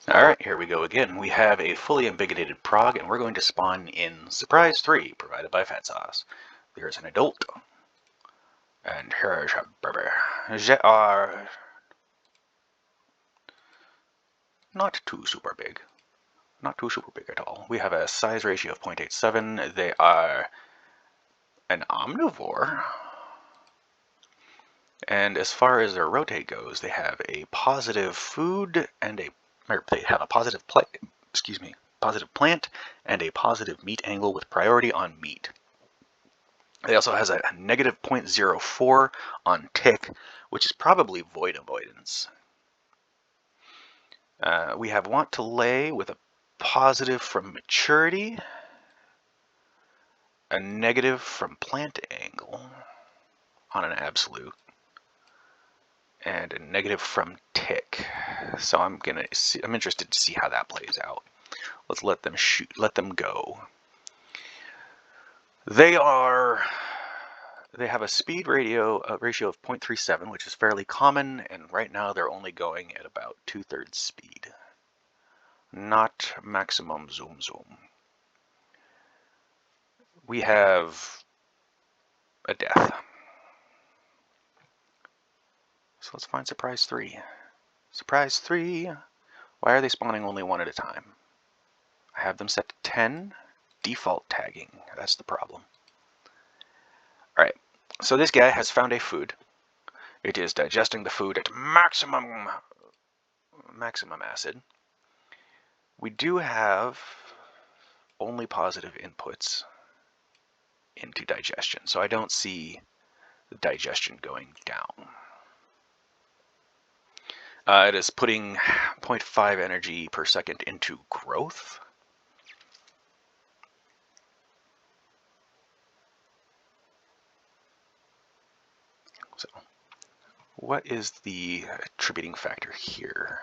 Alright, here we go again. We have a fully invigorated prog, and we're going to spawn in Surprise 3, provided by Fat Sauce. Here's an adult, and here's a baby. They are not too super big. Not too super big at all. We have a size ratio of 0.87. They are an omnivore. And as far as their rotate goes, they have a positive food and they have a positive positive plant and a positive meat angle with priority on meat. They also has a negative 0.04 on tick, which is probably void avoidance. We have want to lay with a positive from maturity, a negative from plant angle on an absolute, and a negative from tick. So I'm interested to see how that plays out. Let's let them let them go. They have a speed ratio of 0.37, which is fairly common, and right now they're only going at about 2/3 speed. Not maximum zoom. We have a death. So let's find Surprise 3. Surprise 3! Why are they spawning only one at a time? I have them set to 10. Default tagging. That's the problem. Alright, so this guy has found a food. It is digesting the food at maximum acid. We do have only positive inputs into digestion, so I don't see the digestion going down. It is putting 0.5 energy per second into growth. So, what is the attributing factor here?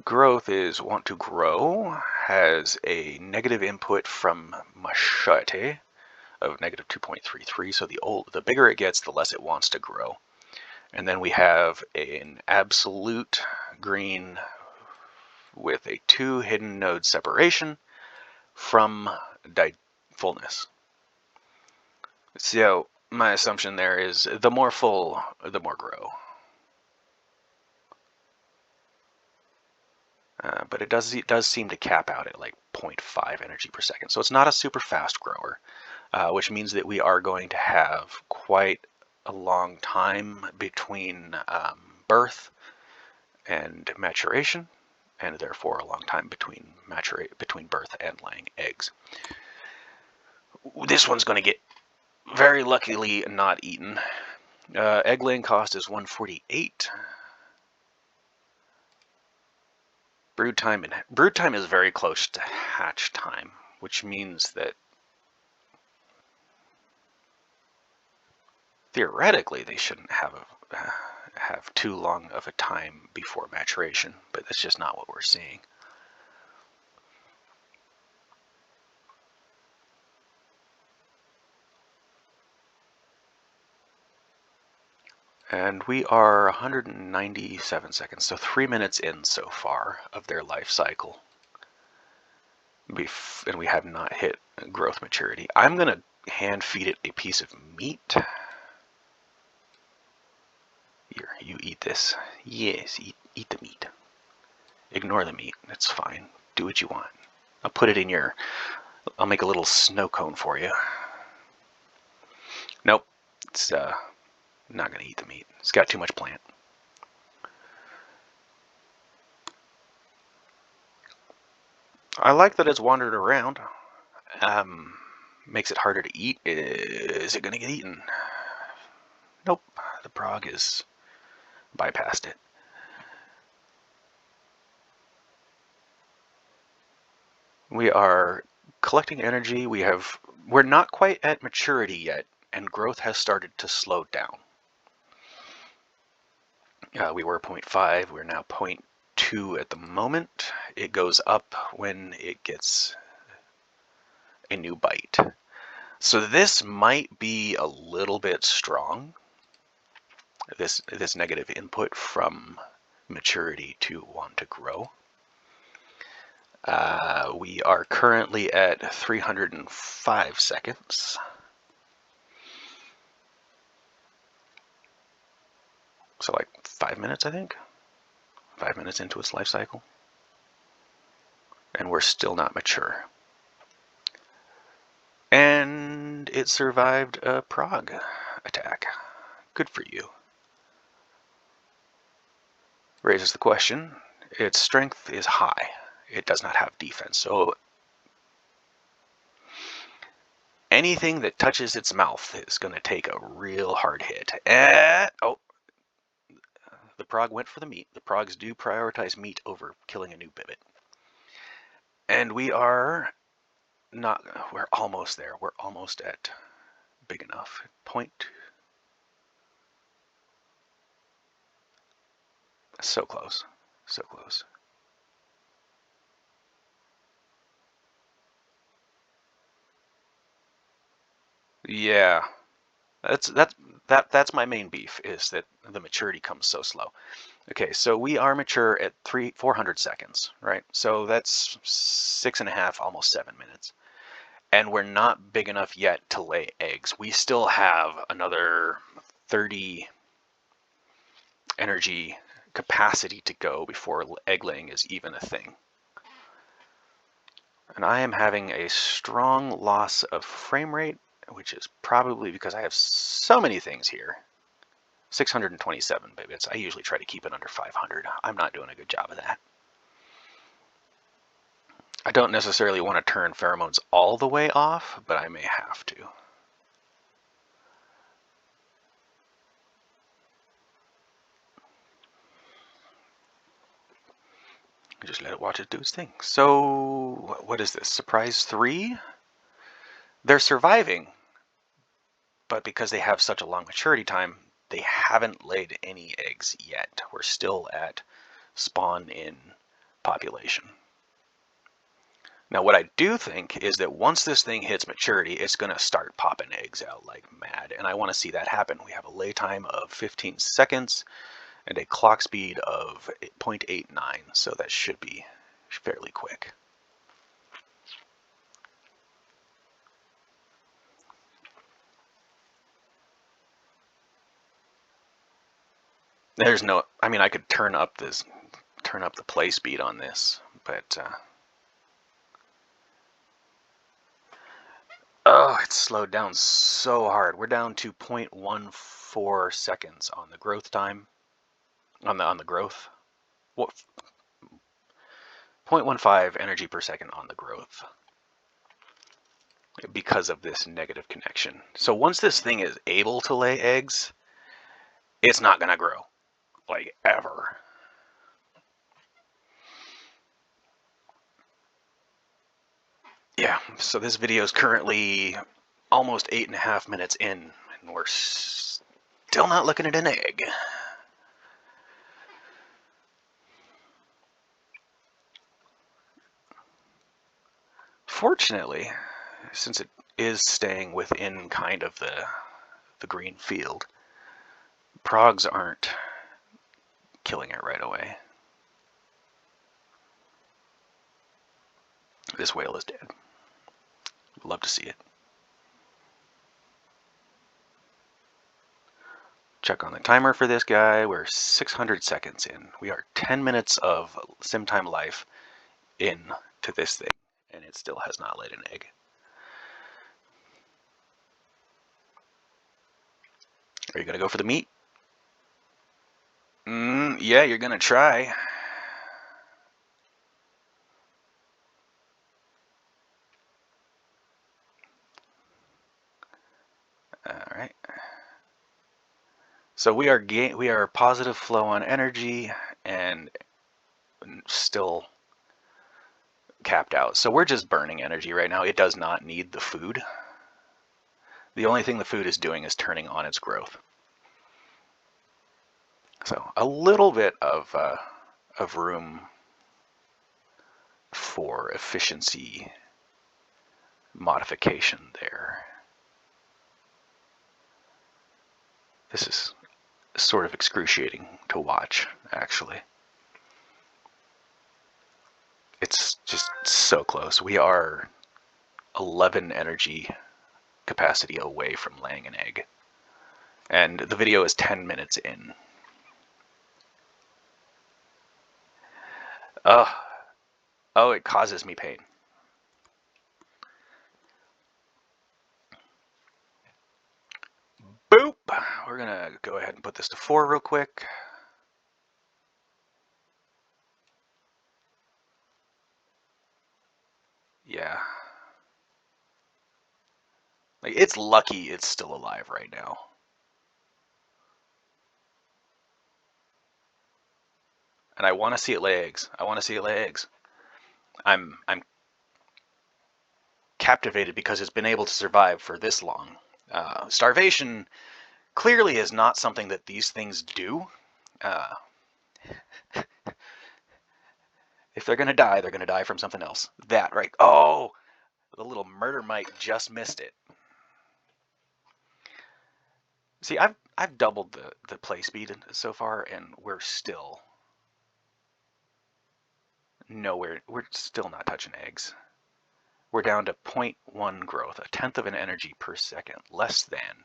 Growth is want to grow, has a negative input from machete of negative 2.33, so the bigger it gets, the less it wants to grow. And then we have an absolute green with a 2 hidden node separation from fullness. So my assumption there is the more full, the more grow. But it does seem to cap out at like 0.5 energy per second. So it's not a super fast grower, which means that we are going to have quite a long time between birth and maturation, and therefore a long time between birth and laying eggs. This one's going to get very luckily not eaten. Egg laying cost is 148. Brood time is very close to hatch time, which means that theoretically they shouldn't have too long of a time before maturation, but that's just not what we're seeing. And we are 197 seconds, so 3 minutes in so far of their life cycle. And we have not hit growth maturity. I'm going to hand feed it a piece of meat. Here, you eat this. Yes, eat the meat. Ignore the meat. That's fine. Do what you want. I'll put it in I'll make a little snow cone for you. Nope. It's not going to eat the meat. It's got too much plant. I like that it's wandered around. Makes it harder to eat. Is it going to get eaten? Nope. The prog is bypassed it. We are collecting energy. We're not quite at maturity yet, and growth has started to slow down. We were 0.5, we're now 0.2 at the moment. It goes up when it gets a new bite. So this might be a little bit strong, this negative input from maturity to want to grow. We are currently at 305 seconds. So like 5 minutes, I think. 5 minutes into its life cycle. And we're still not mature. And it survived a prog attack. Good for you. Raises the question, its strength is high. It does not have defense, so anything that touches its mouth is going to take a real hard hit. Oh, the prog went for the meat. The progs do prioritize meat over killing a new Bibit. And we're almost there. We're almost at big enough. So close. So close. Yeah. That's my main beef, is that the maturity comes so slow. Okay, so we are mature at 400 seconds, right? So that's 6.5, almost 7 minutes. And we're not big enough yet to lay eggs. We still have another 30 energy capacity to go before egg laying is even a thing. And I am having a strong loss of frame rate, which is probably because I have so many things here. 627 bits. I usually try to keep it under 500. I'm not doing a good job of that. I don't necessarily want to turn pheromones all the way off, but I may have to. Just let it watch it do its thing. So, what is this? Surprise3? They're surviving, but because they have such a long maturity time, they haven't laid any eggs yet. We're still at spawn in population. Now, what I do think is that once this thing hits maturity, it's going to start popping eggs out like mad, and I want to see that happen. We have a lay time of 15 seconds and a clock speed of 0.89, so that should be fairly quick. There's no, I mean, I could turn up the play speed on this, but oh, it's slowed down so hard. We're down to 0.14 seconds on the growth time, on the growth. What? 0.15 energy per second on the growth because of this negative connection. So once this thing is able to lay eggs, it's not gonna grow, like, ever. Yeah, so this video is currently almost 8.5 minutes in, and we're still not looking at an egg. Fortunately, since it is staying within kind of the green field, progs aren't killing it right away. This whale is dead. Love to see it. Check on the timer for this guy. We're 600 seconds in. We are 10 minutes of sim time life in to this thing, and it still has not laid an egg. Are you gonna go for the meat? Yeah, you're gonna try. All right. So we are positive flow on energy and still capped out. So we're just burning energy right now. It does not need the food. The only thing the food is doing is turning on its growth. So a little bit of room for efficiency modification there. This is sort of excruciating to watch, actually. It's Just so close. We are 11 energy capacity away from laying an egg. And the video is 10 minutes in. Oh, it causes me pain. Boop! We're gonna go ahead and put this to 4 real quick. Yeah. Like, it's lucky it's still alive right now. And I want to see it lay eggs. I want to see it lay eggs. I'm captivated because it's been able to survive for this long. Starvation clearly is not something that these things do. If they're gonna die from something else. That, right? Oh, the little murder mite just missed it. See, I've doubled the play speed so far, and we're still nowhere. We're still not touching eggs. We're down to 0.1 growth, a tenth of an energy per second, less than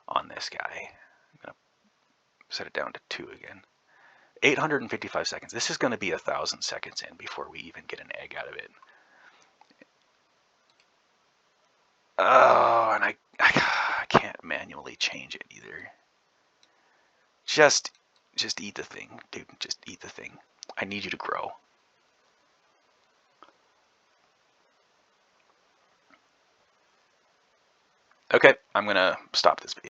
on this guy. I'm gonna set it down to 2 again. 855 seconds. This is going to be 1,000 seconds in before we even get an egg out of it. Oh, and I can't manually change it either. Just eat the thing, dude. Just eat the thing. I need you to grow. Okay, I'm gonna stop this video.